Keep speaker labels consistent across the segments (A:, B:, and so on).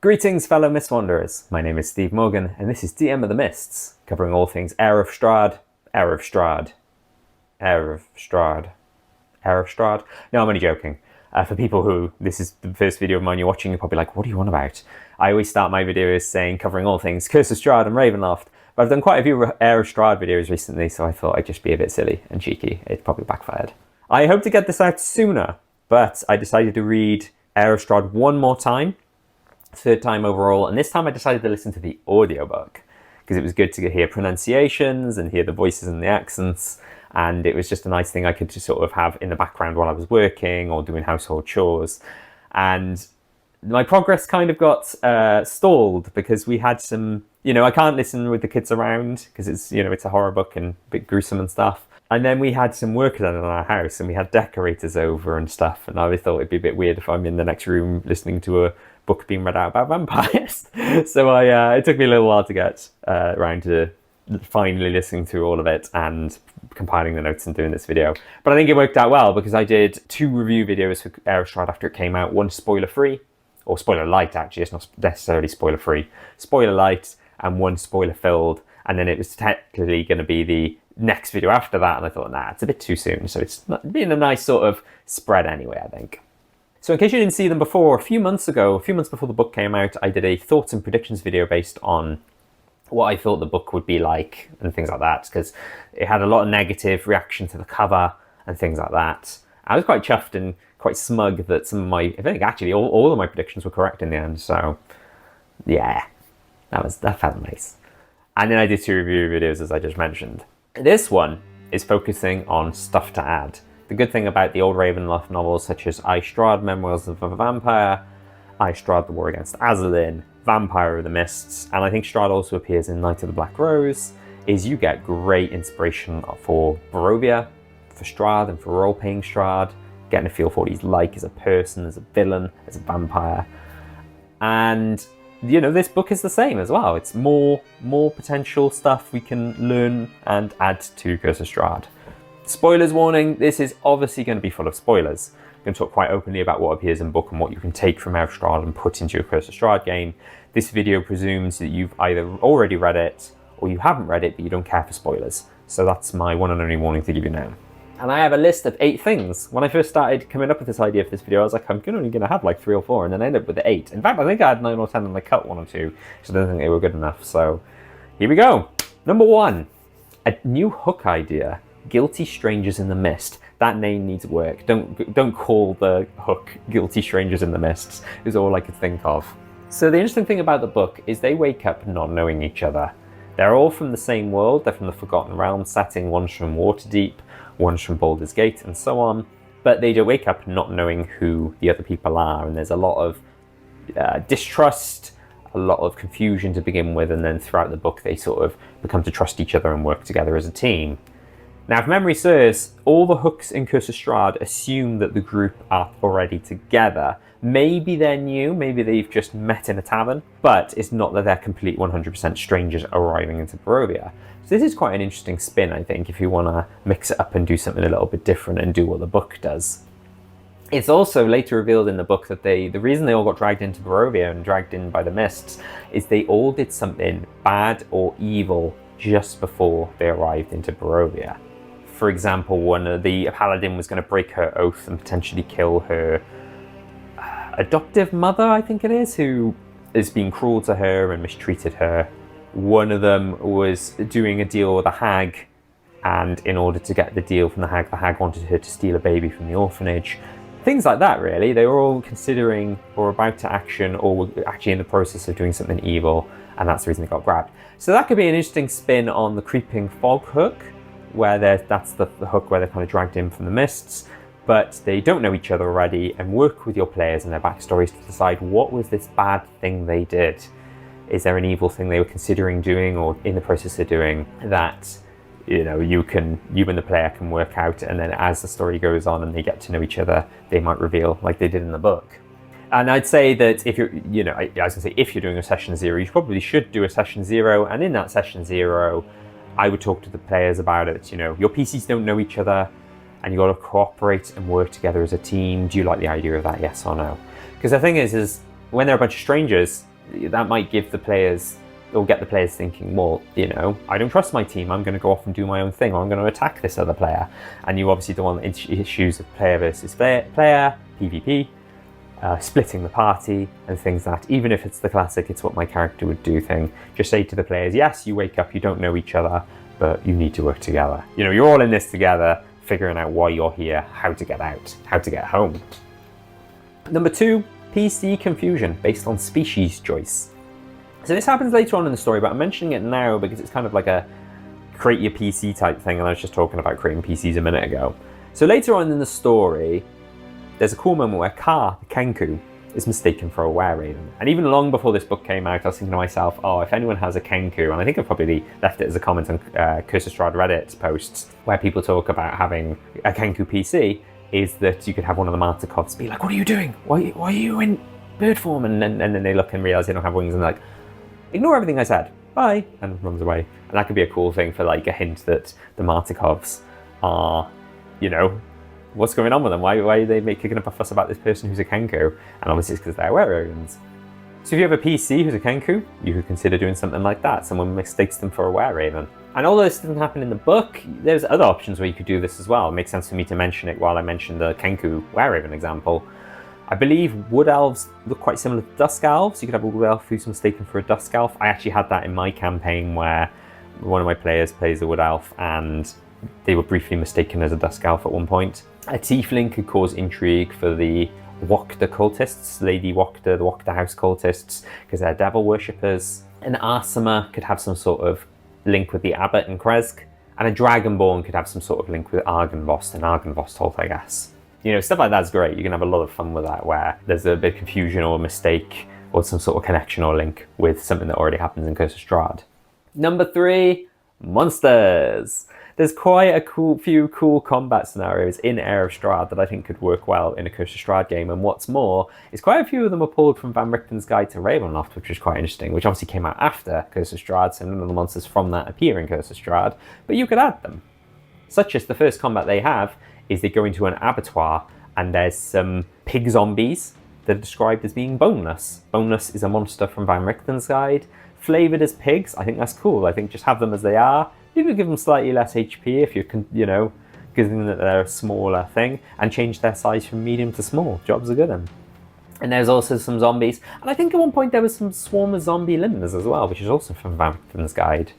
A: Greetings, fellow Mist Wanderers. My name is Steve Morgan, and this is DM of the Mists, covering all things Heir of Strahd, Heir of Strahd, Heir of Strahd, Heir of Strahd. No, I'm only joking. For people who this is the first video of mine you're watching, you're probably like, what do you want about? I always start my videos saying covering all things Curse of Strahd and Ravenloft, but I've done quite a few Heir of Strahd videos recently, so I thought I'd just be a bit silly and cheeky. It probably backfired. I hope to get this out sooner, but I decided to read Heir of Strahd one more time. Third time overall, and this time I decided to listen to the audiobook because it was good to hear pronunciations and hear the voices and the accents, and it was just a nice thing I could just sort of have in the background while I was working or doing household chores. And my progress kind of got stalled because we had some, I can't listen with the kids around because it's, it's a horror book and a bit gruesome and stuff. And then we had some work done in our house and we had decorators over and stuff, and I thought it'd be a bit weird if I'm in the next room listening to a book being read out about vampires. So it took me a little while to get around to finally listening to all of it and compiling the notes and doing this video. But I think it worked out well because I did 2 review videos for Heir of Strahd after it came out. One spoiler-free, or spoiler-light actually, it's not necessarily spoiler-free. Spoiler-light and one spoiler-filled, and then it was technically going to be the next video after that, and I thought, nah, it's a bit too soon, so it's not being a nice sort of spread anyway, I think. So in case you didn't see them before, a few months before the book came out, I did a thoughts and predictions video based on what I thought the book would be like and things like that, because it had a lot of negative reaction to the cover and things like that. I was quite chuffed and quite smug that I think actually all of my predictions were correct in the end, so yeah, that felt nice. And then I did 2 review videos, as I just mentioned. This one is focusing on stuff to add. The good thing about the old Ravenloft novels, such as Heir of Strahd, Memoirs of a Vampire, Heir of Strahd, The War Against Azalin, Vampire of the Mists, and I think Strahd also appears in Night of the Black Rose, is you get great inspiration for Barovia, for Strahd, and for roleplaying Strahd, getting a feel for what he's like as a person, as a villain, as a vampire. And this book is the same as well. It's more potential stuff we can learn and add to Curse of Strahd. Spoilers warning, this is obviously going to be full of spoilers. I'm going to talk quite openly about what appears in the book and what you can take from Heir of Strahd and put into your Curse of Strahd game. This video presumes that you've either already read it or you haven't read it but you don't care for spoilers. So that's my one and only warning to give you now. And I have a list of 8 things. When I first started coming up with this idea for this video, I was like, I'm only going to have like 3 or 4, and then I ended up with 8. In fact, I think I had 9 or 10 and I cut 1 or 2, because I don't think they were good enough. So here we go. Number 1, a new hook idea. Guilty Strangers in the Mist. That name needs work. Don't call the hook Guilty Strangers in the Mists, is all I could think of. So the interesting thing about the book is they wake up not knowing each other. They're all from the same world. They're from the Forgotten Realms setting. One's from Waterdeep, one's from Baldur's Gate, and so on. But they do wake up not knowing who the other people are, and there's a lot of distrust, a lot of confusion to begin with, and then throughout the book they sort of become to trust each other and work together as a team. Now, if memory serves, all the hooks in Curse of Strahd assume that the group are already together. Maybe they're new, maybe they've just met in a tavern, but it's not that they're complete 100% strangers arriving into Barovia. So this is quite an interesting spin, I think, if you want to mix it up and do something a little bit different and do what the book does. It's also later revealed in the book that the reason they all got dragged into Barovia and dragged in by the Mists is they all did something bad or evil just before they arrived into Barovia. For example, one of the paladin was going to break her oath and potentially kill her adoptive mother, I think it is, who is being cruel to her and mistreated her. One of them was doing a deal with a hag, and in order to get the deal from the hag wanted her to steal a baby from the orphanage. Things like that, really. They were all considering or about to action or were actually in the process of doing something evil, and that's the reason they got grabbed. So that could be an interesting spin on the creeping fog hook, where that's the hook where they're kind of dragged in from the Mists, but they don't know each other already, and work with your players and their backstories to decide what was this bad thing they did. Is there an evil thing they were considering doing or in the process of doing that you and the player can work out, and then as the story goes on and they get to know each other, they might reveal like they did in the book. And I'd say that if you're, I was gonna say if you're doing a session 0, you probably should do a session 0, and in that session 0, I would talk to the players about it. Your PCs don't know each other, and you got to cooperate and work together as a team. Do you like the idea of that? Yes or no? Because the thing is when they're a bunch of strangers, that might give the players, or get the players thinking, well, you know, I don't trust my team, I'm going to go off and do my own thing, or I'm going to attack this other player. And you obviously don't want issues of player versus player, PvP, splitting the party and things that, even if it's the classic it's what my character would do thing, just say to the players, yes, you wake up, you don't know each other, but you need to work together. You know, you're all in this together, figuring out why you're here, how to get out, how to get home. Number 2, PC confusion based on species choice. So this happens later on in the story, but I'm mentioning it now because it's kind of like a create your PC type thing, and I was just talking about creating PCs a minute ago. So later on in the story, there's a cool moment where Car, the Kenku, is mistaken for a were-raven. And even long before this book came out, I was thinking to myself, oh, if anyone has a Kenku, and I think I've probably left it as a comment on Curse of Strahd Reddit posts, where people talk about having a Kenku PC, is that you could have one of the Martikovs be like, what are you doing? Why are you in bird form? And then they look and realise they don't have wings, and they're like, ignore everything I said, bye, and runs away. And that could be a cool thing for like a hint that the Martikovs are, you know, what's going on with them? Why are they kicking up a fuss about this person who's a Kenku? And obviously it's because they're were-ravens. So if you have a PC who's a Kenku, you could consider doing something like that. Someone mistakes them for a were-raven. And although this doesn't happen in the book, there's other options where you could do this as well. It makes sense for me to mention it while I mention the Kenku were-raven example. I believe wood elves look quite similar to dusk elves. You could have a wood elf who's mistaken for a dusk elf. I actually had that in my campaign where one of my players plays a wood elf and they were briefly mistaken as a dusk elf at one point. A tiefling could cause intrigue for the Wokta cultists, Lady Wokta, the Wokta house cultists, because they're devil worshippers. An Arsima could have some sort of link with the Abbot and Kresk, and a Dragonborn could have some sort of link with Argynvost and Argynvostholt, I guess. You know, stuff like that's great. You can have a lot of fun with that, where there's a bit of confusion or a mistake or some sort of connection or link with something that already happens in Curse of Strahd. Number 3, monsters. There's quite a few cool combat scenarios in Heir of Strahd that I think could work well in a Curse of Strahd game, and what's more, is quite a few of them are pulled from Van Richten's Guide to Ravenloft, which was quite interesting, which obviously came out after Curse of Strahd, so none of the monsters from that appear in Curse of Strahd, but you could add them. Such as the first combat they have is they go into an abattoir and there's some pig zombies that are described as being boneless. Boneless is a monster from Van Richten's Guide. Flavoured as pigs, I think that's cool. I think just have them as they are. You could give them slightly less HP if you know, given that they're a smaller thing, and change their size from medium to small. Jobs are good then. And there's also some zombies, and I think at one point there was some swarm of zombie limners as well, which is also from Van Richten's Guide.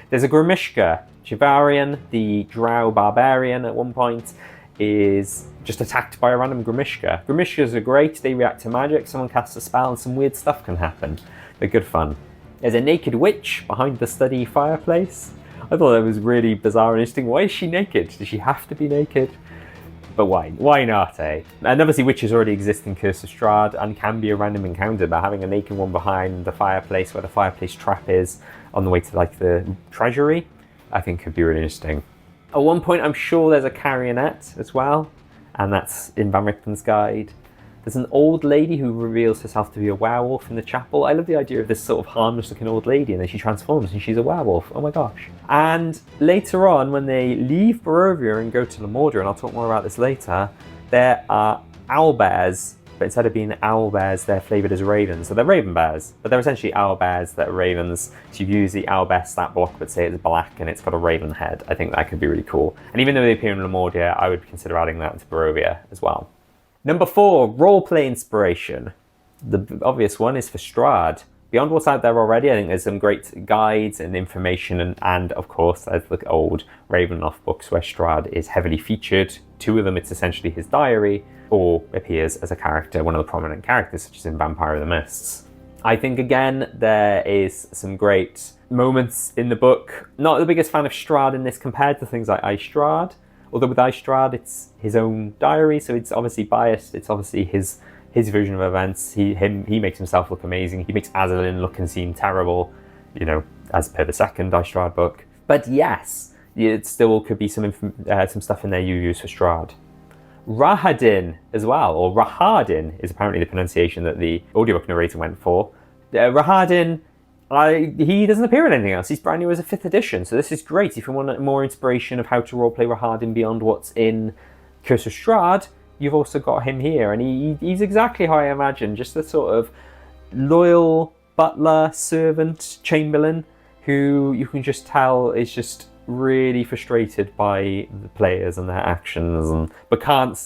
A: There's a Grimishka. Chivarian, the drow barbarian, at one point is just attacked by a random Grimishka. Grimishkas are great, they react to magic, someone casts a spell and some weird stuff can happen. They're good fun. There's a naked witch behind the study fireplace. I thought that was really bizarre and interesting. Why is she naked? Does she have to be naked? But why? Why not, eh? And obviously witches already exist in Curse of Strahd and can be a random encounter, but having a naked one behind the fireplace where the fireplace trap is on the way to like the treasury, I think could be really interesting. At one point, I'm sure there's a carrionet as well, and that's in Van Richten's Guide. There's an old lady who reveals herself to be a werewolf in the chapel. I love the idea of this sort of harmless-looking old lady, and then she transforms and she's a werewolf. Oh my gosh. And later on, when they leave Barovia and go to Lamordia, and I'll talk more about this later, there are owlbears, but instead of being owlbears, they're flavoured as ravens. So they're raven bears, but they're essentially owlbears that are ravens. So you use the owlbear stat block, but say it's black and it's got a raven head. I think that could be really cool. And even though they appear in Lamordia, I would consider adding that to Barovia as well. Number 4, roleplay inspiration. The obvious one is for Strahd. Beyond what's out there already, I think there's some great guides and information, and of course, there's the old Ravenloft books where Strahd is heavily featured. 2 of them, it's essentially his diary, or appears as a character, one of the prominent characters, such as in Vampire of the Mists. I think, again, there is some great moments in the book. Not the biggest fan of Strahd in this compared to things like Strahd. Although with Strahd, it's his own diary, so it's obviously biased. It's obviously his version of events. He makes himself look amazing. He makes Azalin look and seem terrible, you know, as per the second Strahd book. But yes, it still could be some stuff in there you use for Strahd. Rahadin as well, or Rahadin is apparently the pronunciation that the audiobook narrator went for. Rahadin, he doesn't appear in anything else. He's brand new as a 5th edition, so this is great. If you want more inspiration of how to roleplay Rahadin beyond what's in Curse of Strahd, you've also got him here, and he's exactly how I imagine, just the sort of loyal butler, servant, chamberlain, who you can just tell is just really frustrated by the players and their actions, but can't,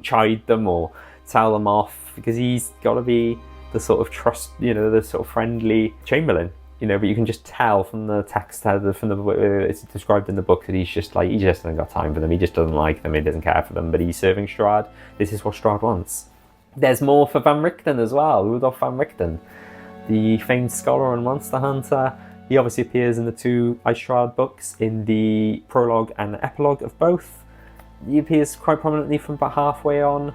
A: chide them or tell them off, because he's got to be the sort of the sort of friendly chamberlain. But you can just tell from the text, it's described in the book, that he just hasn't got time for them. He just doesn't like them. He doesn't care for them. But he's serving Strahd. This is what Strahd wants. There's more for Van Richten as well. Rudolf Van Richten, the famed scholar and monster hunter. He obviously appears in the two Heir of Strahd books, in the prologue and the epilogue of both. He appears quite prominently from about halfway on,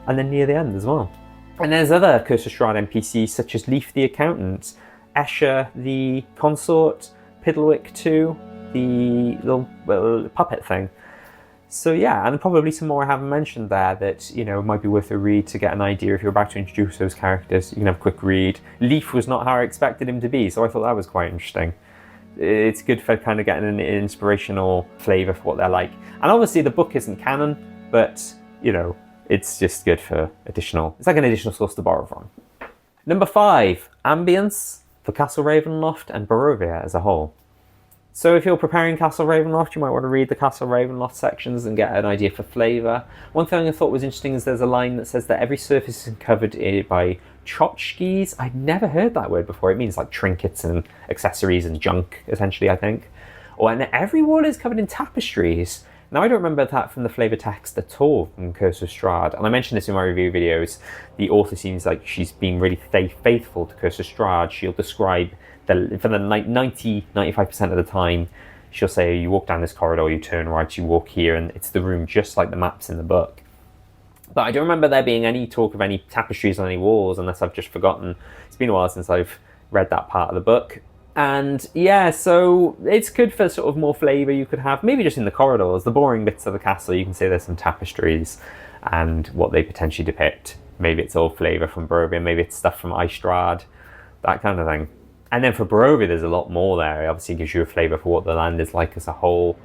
A: and then near the end as well. And there's other Curse of Strahd NPCs, such as Leif the accountant, Escher the consort, Piddlewick too, the little puppet thing. So yeah, and probably some more I haven't mentioned there that, might be worth a read to get an idea if you're about to introduce those characters. You can have a quick read. Leif was not how I expected him to be, so I thought that was quite interesting. It's good for kind of getting an inspirational flavour for what they're like. And obviously the book isn't canon, but, it's just good for it's like an additional source to borrow from. Number 5, Ambience for Castle Ravenloft and Barovia as a whole. So if you're preparing Castle Ravenloft, you might want to read the Castle Ravenloft sections and get an idea for flavour. One thing I thought was interesting is there's a line that says that every surface is covered by tchotchkes. I'd never heard that word before. It means like trinkets and accessories and junk, essentially, I think. And every wall is covered in tapestries. Now, I don't remember that from the flavour text at all from Curse of Strahd, and I mentioned this in my review videos. The author seems like she's been really faithful to Curse of Strahd. She'll describe, for the 90-95% of the time, she'll say, you walk down this corridor, you turn right, you walk here, and it's the room just like the maps in the book. But I don't remember there being any talk of any tapestries on any walls, unless I've just forgotten. It's been a while since I've read that part of the book. And yeah, so it's good for sort of more flavour you could have, maybe just in the corridors. The boring bits of the castle, you can say there's some tapestries and what they potentially depict. Maybe it's all flavour from Barovia, maybe it's stuff from Heir of Strahd, that kind of thing. And then for Barovia, there's a lot more there. It obviously gives you a flavour for what the land is like as a whole.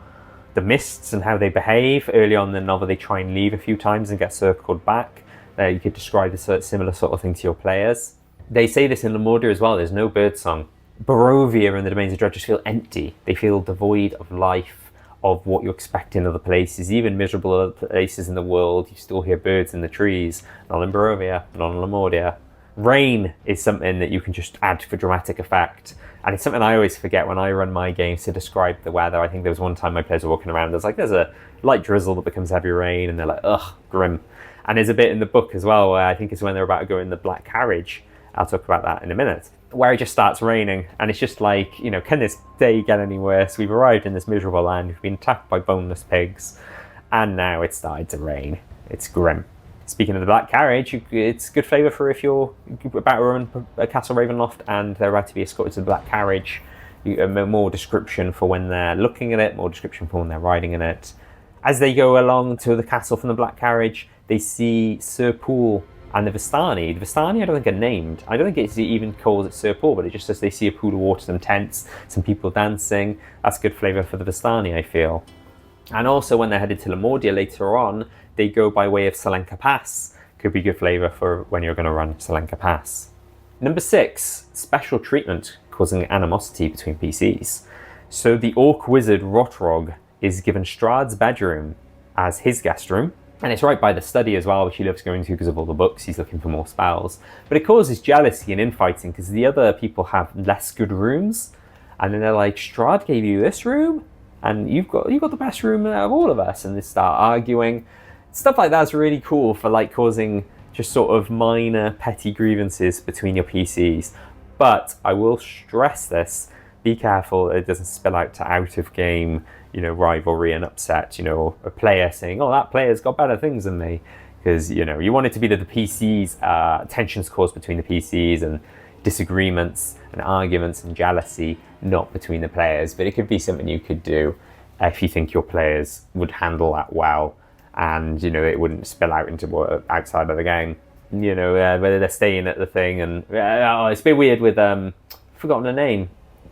A: The mists and how they behave. Early on in the novel, they try and leave a few times and get circled back. You could describe a similar sort of thing to your players. They say this in Lamordia as well, there's no birdsong. Barovia and the Domains of Dread just feel empty. They feel devoid of life, of what you expect in other places. Even miserable other places in the world, you still hear birds in the trees. Not in Barovia, not in Lamordia. Rain is something that you can just add for dramatic effect. And it's something I always forget when I run my games to describe the weather. I think there was one time my players were walking around, there's a light drizzle that becomes heavy rain, and they're like, ugh, grim. And there's a bit in the book as well where I think it's when they're about to go in the Black Carriage. I'll talk about that in a minute, where it just starts raining, and it's just like, can this day get any worse? We've arrived in this miserable land, we've been attacked by boneless pigs, and now it's started to rain. It's grim. Speaking of the Black Carriage, it's good flavour for if you're about to run a Castle Ravenloft and they're about to be escorted to the Black Carriage. More description for when they're looking at it, more description for when they're riding in it. As they go along to the castle from the Black Carriage, they see Sir Pool and the Vistani. The Vistani I don't think are named. I don't think it even calls it Sir Paul, but it just says they see a pool of water, some tents, some people dancing. That's good flavour for the Vistani, I feel. And also when they're headed to Lamordia later on, they go by way of Salenka Pass. Could be good flavour for when you're going to run Salenka Pass. Number 6, special treatment causing animosity between PCs. So the Orc Wizard Rotrog is given Strahd's bedroom as his guest room. And it's right by the study as well, which he loves going to because of all the books. He's looking for more spells. But it causes jealousy and infighting because the other people have less good rooms. And then they're like, Strahd gave you this room? And you've got the best room out of all of us. And they start arguing. Stuff like that's really cool for like causing just sort of minor petty grievances between your PCs. But I will stress this. Be careful it doesn't spill out to out of game, rivalry and upset, a player saying, oh, that player's got better things than me. Because, you want it to be that the PCs, tensions caused between the PCs and disagreements and arguments and jealousy, not between the players. But it could be something you could do if you think your players would handle that well. And, it wouldn't spill out into outside of the game. Whether they're staying at the thing and... it's a bit weird with, I've forgotten her name.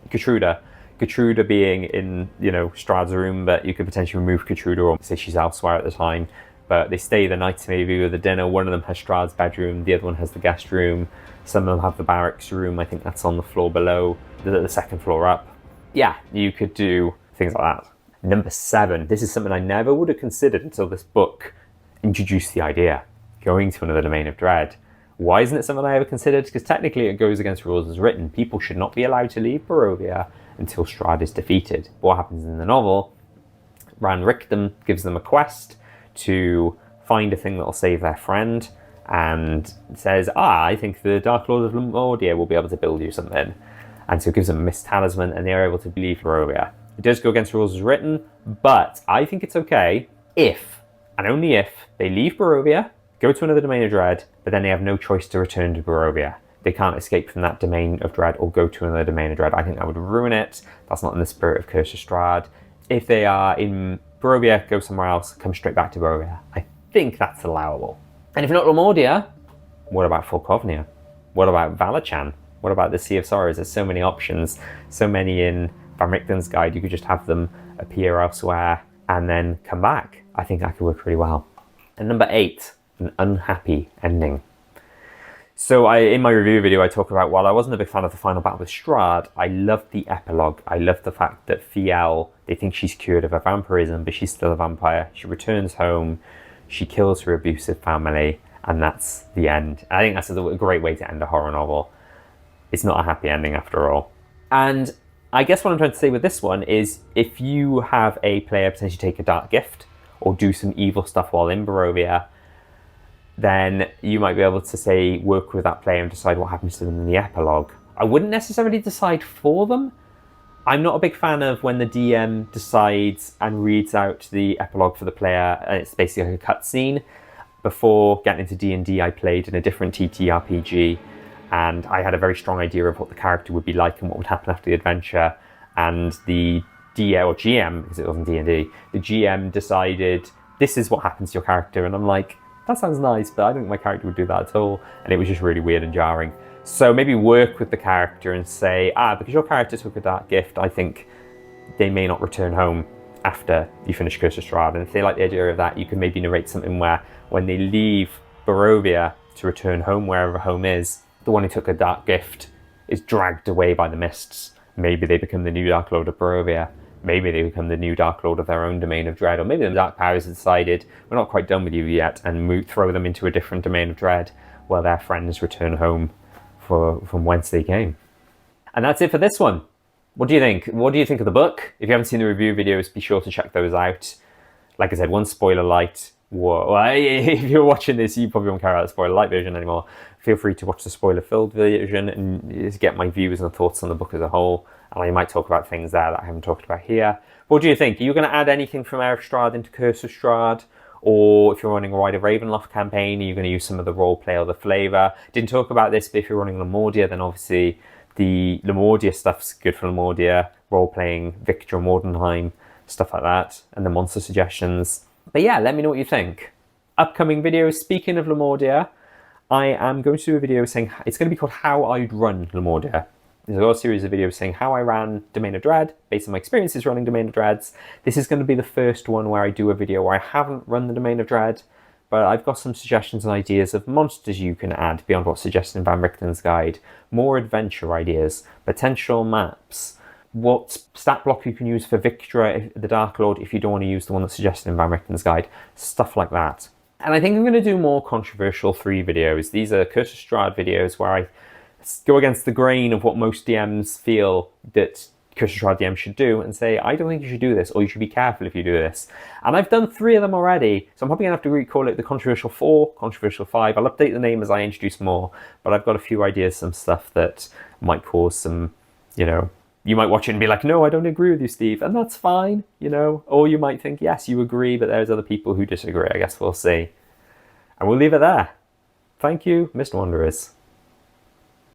A: Gertruda being in, Strahd's room, but you could potentially remove Gertruda or say she's elsewhere at the time. but they stay the night maybe with the dinner. One of them has Strahd's bedroom, the other one has the guest room. Some of them have the barracks room. I think that's on the floor below, the second floor up. Yeah, you could do things like that. Number 7. This is something I never would have considered until this book introduced the idea. Going to another domain of dread. Why isn't it something I ever considered? Because technically it goes against rules as written. People should not be allowed to leave Barovia until Strahd is defeated. But what happens in the novel, Ran Rickdom gives them a quest to find a thing that will save their friend, and says, I think the Dark Lord of Lamordia will be able to build you something. And so it gives them a mist talisman, and they're able to leave Barovia. It does go against rules as written, but I think it's okay if, and only if, they leave Barovia, go to another domain of dread, but then they have no choice to return to Barovia. They can't escape from that domain of dread or go to another domain of dread. I think that would ruin it. That's not in the spirit of Curse of Strahd. If they are in Barovia, go somewhere else, come straight back to Barovia. I think that's allowable. And if not Lamordia, what about Folkovnia? What about Valachan? What about the Sea of Sorrows? There's so many options, so many in Van Richten's guide. You could just have them appear elsewhere and then come back. I think that could work really well. And number 8, an unhappy ending. So in my review video, I talk about, while I wasn't a big fan of the final battle with Strahd, I loved the epilogue. I loved the fact that Fiel, they think she's cured of her vampirism, but she's still a vampire. She returns home, she kills her abusive family, and that's the end. I think that's a great way to end a horror novel. It's not a happy ending after all. And I guess what I'm trying to say with this one is, if you have a player potentially take a dark gift or do some evil stuff while in Barovia, then you might be able to say, work with that player and decide what happens to them in the epilogue. I wouldn't necessarily decide for them. I'm not a big fan of when the DM decides and reads out the epilogue for the player, and it's basically like a cutscene. Before getting into D&D, I played in a different TTRPG, and I had a very strong idea of what the character would be like and what would happen after the adventure. And the DM, or GM, because it wasn't D&D, the GM decided, this is what happens to your character. And I'm like, that sounds nice, but I don't think my character would do that at all. And it was just really weird and jarring. So maybe work with the character and say, because your character took a dark gift, I think they may not return home after you finish Curse of Strahd. And if they like the idea of that, you can maybe narrate something where when they leave Barovia to return home, wherever home is, the one who took a dark gift is dragged away by the mists. Maybe they become the new Dark Lord of Barovia. Maybe they become the new Dark Lord of their own domain of dread. Or maybe the Dark Powers have decided, we're not quite done with you yet, and throw them into a different domain of dread where their friends return home from whence they came. And that's it for this one. What do you think? What do you think of the book? If you haven't seen the review videos, be sure to check those out. Like I said, one spoiler light. Well, if you're watching this, you probably won't care about the spoiler light version anymore. Feel free to watch the spoiler filled version and get my views and thoughts on the book as a whole. And I might talk about things there that I haven't talked about here. What do you think? Are you going to add anything from Heir of Strahd into Curse of Strahd? Or if you're running a wider Ravenloft campaign, are you going to use some of the roleplay or the flavour? Didn't talk about this, but if you're running Lamordia, then obviously the Lamordia stuff's good for Lamordia. Role-playing Victor Mordenheim, stuff like that. And the monster suggestions. But yeah, let me know what you think. Upcoming videos, speaking of Lamordia, I am going to do a video saying, it's going to be called How I'd Run Lamordia. There's a series of videos saying how I ran Domain of Dread, based on my experiences running Domain of Dreads. This is going to be the first one where I do a video where I haven't run the Domain of Dread, but I've got some suggestions and ideas of monsters you can add beyond what's suggested in Van Richten's guide, more adventure ideas, potential maps, what stat block you can use for Victra, the Dark Lord, if you don't want to use the one that's suggested in Van Richten's guide, stuff like that. And I think I'm going to do more controversial 3 videos. These are Curse of Strahd videos where I go against the grain of what most DMs feel that Curse of Strahd DMs should do and say, I don't think you should do this, or you should be careful if you do this. And I've done 3 of them already, so I'm probably going to have to recall it the Controversial 4, Controversial 5. I'll update the name as I introduce more, but I've got a few ideas, some stuff that might cause some, you might watch it and be like, no, I don't agree with you, Steve, and that's fine, Or you might think, yes, you agree, but there's other people who disagree. I guess we'll see. And we'll leave it there. Thank you, Mr. Wanderers.